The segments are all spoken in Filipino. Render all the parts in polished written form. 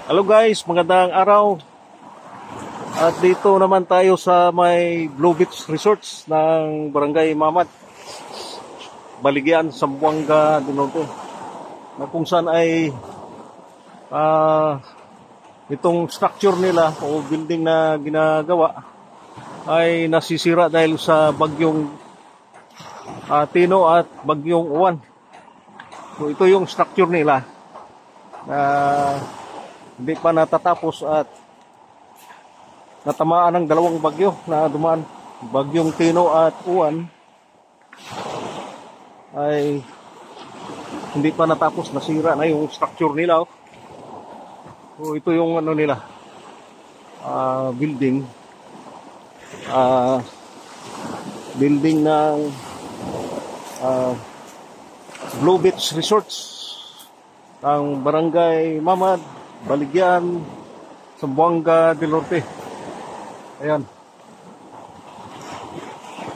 Hello guys, magandang araw. At dito naman tayo sa may Blue Beach Resorts ng Barangay Mamad, Baligyan, Zamboanga del Norte. Na kung saan ay itong structure nila o building na ginagawa ay nasisira dahil sa bagyong Tino at bagyong Uwan. So ito yung structure nila na hindi pa natatapos at natamaan ng dalawang bagyo na dumaan, bagyong Tino at Uwan, ay hindi pa natapos, nasira na yung structure nila. So ito yung ano nila, building building ng Blue Beach Resorts ng Barangay Mamad, Baligyan, Zamboanga del Norte. Ayan.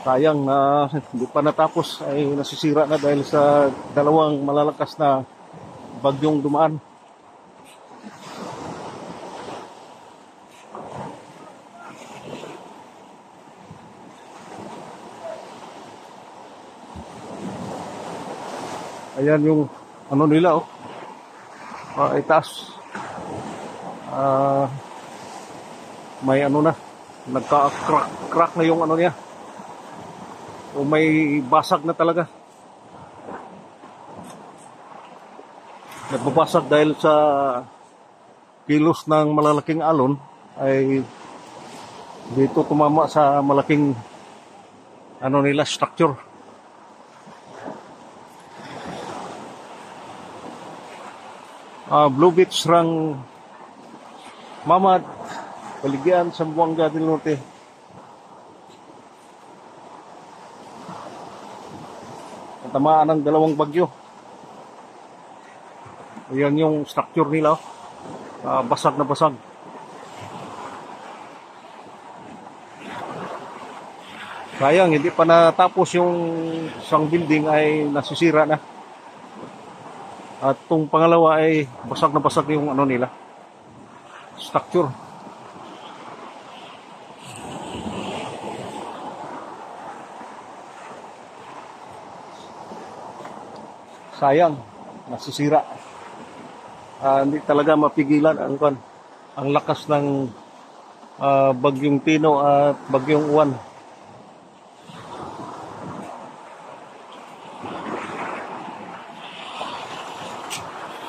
Sayang na hindi pa natapos, ay nasisira na dahil sa dalawang malalakas na bagyong dumaan. Ayan yung ano nila, itaas. May ano na, nagka-crack na yung ano niya. O may basag na talaga. Nagbabasag dahil sa kilos ng malalaking alon, ay dito tumama sa malaking ano nila, structure. Blue Beach rang Mamad, Baligyan, Zamboanga del Norte. Natamaan ng dalawang bagyo. Ayan yung structure nila, basag na basag. Sayang, hindi pa natapos yung isang building, ay nasisira na. At itong pangalawa ay basag na basag yung ano nila, structure. Sayang, nasisira. Hindi talaga mapigilan ang lakas ng bagyong Tino at bagyong Uwan.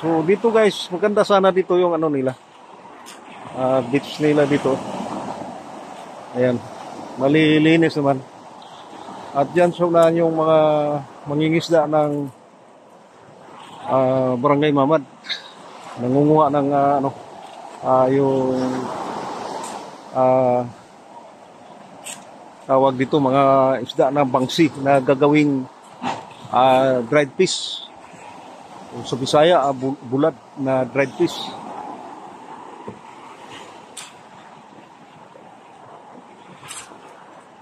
So dito guys, maganda sana dito yung ano nila, beach nila dito. Ayan, malilinis naman. At dyan sunan yung mga mangingisda ng Barangay Mamad, nangunguha ng yung tawag dito, mga isda na bangsi na gagawing dried fish. Sa Bisaya, bulad na dried fish.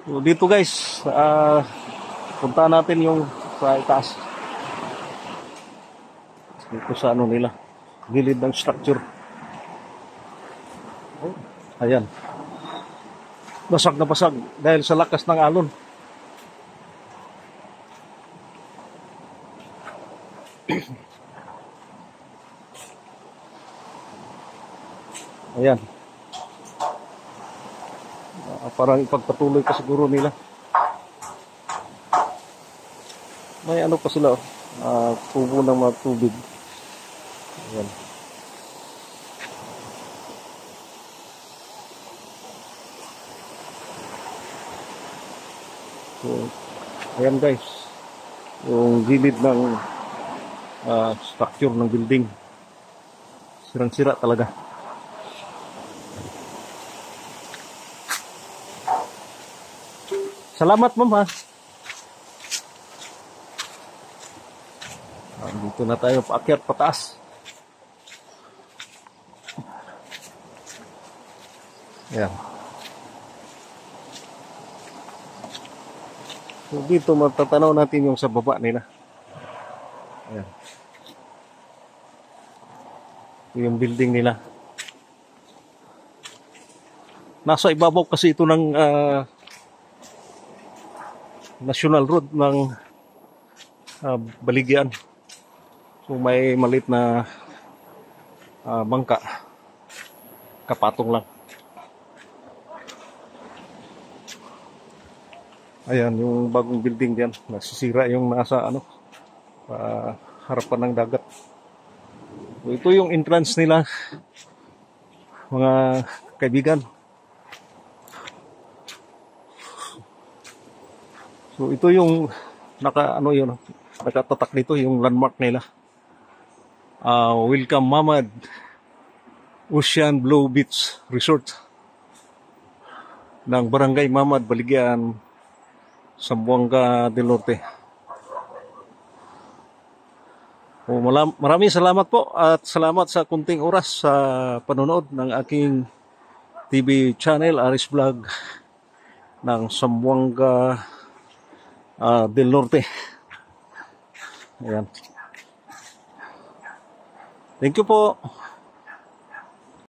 So dito guys, punta natin yung sa itaas. Dito sa ano nila, gilid ng structure. Ayan. Basag na basag dahil sa lakas ng alon. Ayan. Parang ipagpatuloy pa siguro nila. May ano pa sila, tubo ng mga tubig. Ayan. So, ayan guys, yung gilid ng structure ng building, sirang-sira talaga. Salamat ma'am ha. Dito na tayo paakyat pataas. Ayan. So dito matatanaw natin yung sa baba nila. Ayan. Ito yung building nila. Nasa ibabaw kasi ito ng National Road ng Baligyan. So may malit na bangka. Kapatong lang. Ayan, yung bagong building diyan. Nasisira yung nasa harapan ng dagat. So, ito yung entrance nila, mga kaibigan. So ito yung nakatatak dito yung landmark nila. Welcome Mamad Ocean Blue Beach Resort ng Barangay Mamad, Baligyan, Zamboanga del Norte. Maraming salamat po at salamat sa kunting oras sa panonood ng aking TV channel, Aris Vlog ng Zamboanga del Norte. Ayan. Thank you po.